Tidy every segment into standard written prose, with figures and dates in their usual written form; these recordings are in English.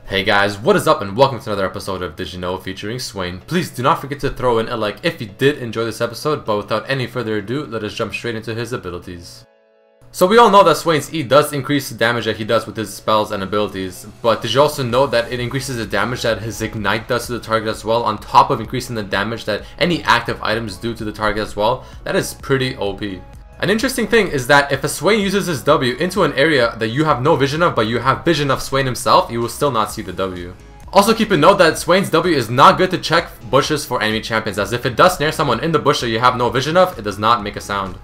Hey guys, what is up and welcome to another episode of Did You Know featuring Swain. Please do not forget to throw in a like if you did enjoy this episode, but without any further ado, let us jump straight into his abilities. So we all know that Swain's E does increase the damage that he does with his spells and abilities, but did you also know that it increases the damage that his Ignite does to the target as well, on top of increasing the damage that any active items do to the target as well? That is pretty OP. An interesting thing is that if a Swain uses his W into an area that you have no vision of, but you have vision of Swain himself, you will still not see the W. Also keep in note that Swain's W is not good to check bushes for enemy champions, as if it does snare someone in the bush that you have no vision of, it does not make a sound.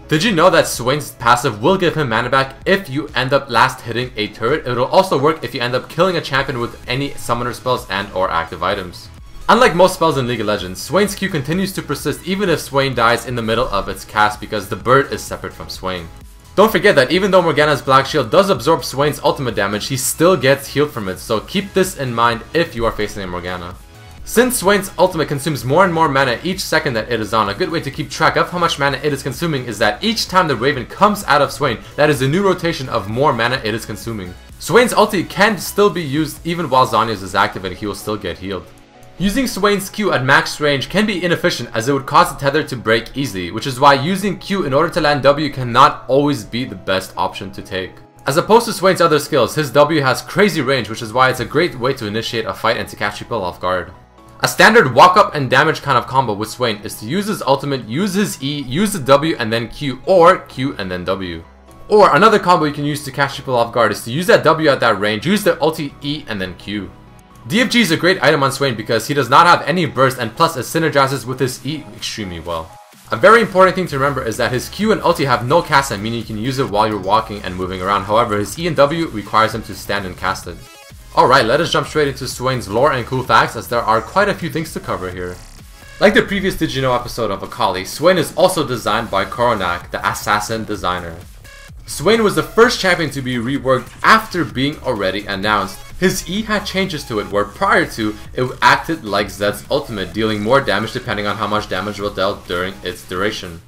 Did you know that Swain's passive will give him mana back if you end up last hitting a turret? It will also work if you end up killing a champion with any summoner spells and or active items. Unlike most spells in League of Legends, Swain's Q continues to persist even if Swain dies in the middle of its cast because the bird is separate from Swain. Don't forget that even though Morgana's Black Shield does absorb Swain's ultimate damage, he still gets healed from it, so keep this in mind if you are facing a Morgana. Since Swain's ultimate consumes more and more mana each second that it is on, a good way to keep track of how much mana it is consuming is that each time the Raven comes out of Swain, that is a new rotation of more mana it is consuming. Swain's ulti can still be used even while Zhonya's is active and he will still get healed. Using Swain's Q at max range can be inefficient as it would cause the tether to break easily, which is why using Q in order to land W cannot always be the best option to take. As opposed to Swain's other skills, his W has crazy range, which is why it's a great way to initiate a fight and to catch people off guard. A standard walk up and damage kind of combo with Swain is to use his ultimate, use his E, use the W and then Q, or Q and then W. Or another combo you can use to catch people off guard is to use that W at that range, use the ulti E and then Q. DFG is a great item on Swain because he does not have any burst and plus it synergizes with his E extremely well. A very important thing to remember is that his Q and ulti have no cast time, meaning you can use it while you're walking and moving around. However, his E and W requires him to stand and cast it. Alright, let us jump straight into Swain's lore and cool facts, as there are quite a few things to cover here. Like the previous Did You Know episode of Akali, Swain is also designed by Koronak, the assassin designer. Swain was the first champion to be reworked after being already announced. His E had changes to it where prior to, it acted like Zed's ultimate, dealing more damage depending on how much damage was dealt during its duration.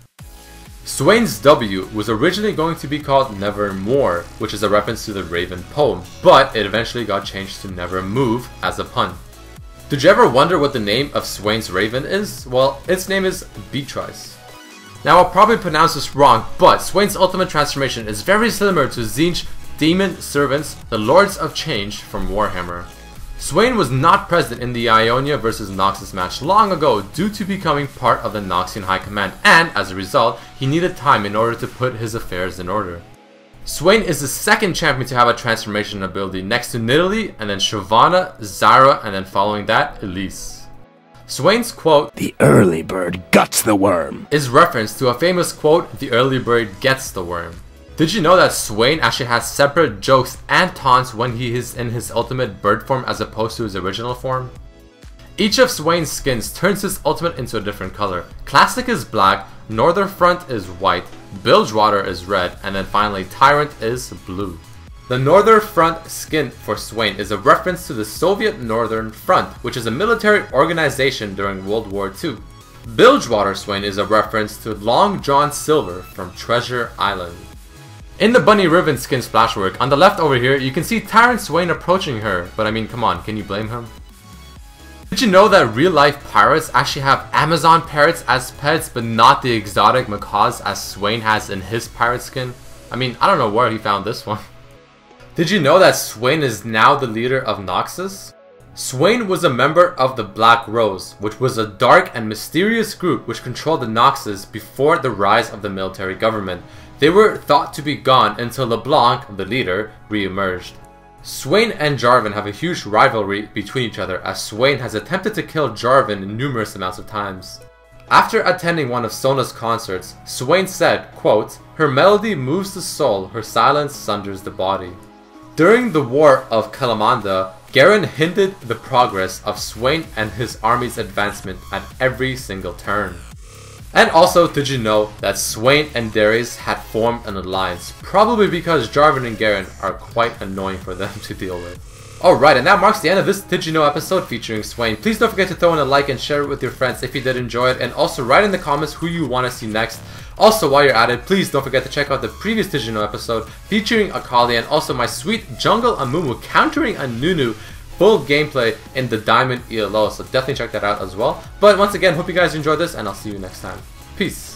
Swain's W was originally going to be called Nevermore, which is a reference to the Raven poem, but it eventually got changed to Never Move as a pun. Did you ever wonder what the name of Swain's Raven is? Well, its name is Beatrice. Now I'll probably pronounce this wrong, but Swain's ultimate transformation is very similar to Tzeentch's Demon Servants, the Lords of Change from Warhammer. Swain was not present in the Ionia vs Noxus match long ago due to becoming part of the Noxian High Command, and as a result, he needed time in order to put his affairs in order. Swain is the second champion to have a transformation ability next to Nidalee, and then Shyvana, Zyra, and then following that, Elise. Swain's quote, "The early bird guts the worm," is reference to a famous quote, "The early bird gets the worm." Did you know that Swain actually has separate jokes and taunts when he is in his ultimate bird form as opposed to his original form? Each of Swain's skins turns his ultimate into a different color. Classic is black, Northern Front is white, Bilgewater is red, and then finally Tyrant is blue. The Northern Front skin for Swain is a reference to the Soviet Northern Front, which is a military organization during World War II. Bilgewater Swain is a reference to Long John Silver from Treasure Island. In the Bunny Riven skin splashwork, on the left over here, you can see Tyrant Swain approaching her, but I mean, come on, can you blame him? Did you know that real-life pirates actually have Amazon parrots as pets, but not the exotic macaws as Swain has in his pirate skin? I mean, I don't know where he found this one. Did you know that Swain is now the leader of Noxus? Swain was a member of the Black Rose, which was a dark and mysterious group which controlled the Noxus before the rise of the military government. They were thought to be gone until LeBlanc, the leader, re-emerged. Swain and Jarvan have a huge rivalry between each other, as Swain has attempted to kill Jarvan numerous amounts of times. After attending one of Sona's concerts, Swain said, quote, "Her melody moves the soul, her silence sunders the body." During the War of Kalamanda, Garen hindered the progress of Swain and his army's advancement at every single turn. And also, did you know that Swain and Darius had formed an alliance, probably because Jarvan and Garen are quite annoying for them to deal with. Alright, and that marks the end of this Did You Know episode featuring Swain. Please don't forget to throw in a like and share it with your friends if you did enjoy it, and also write in the comments who you want to see next. Also, while you're at it, please don't forget to check out the previous Did You Know episode featuring Akali and also my sweet Jungle Amumu countering a Nunu full gameplay in the Diamond ELO, so definitely check that out as well. But once again, hope you guys enjoyed this, and I'll see you next time. Peace.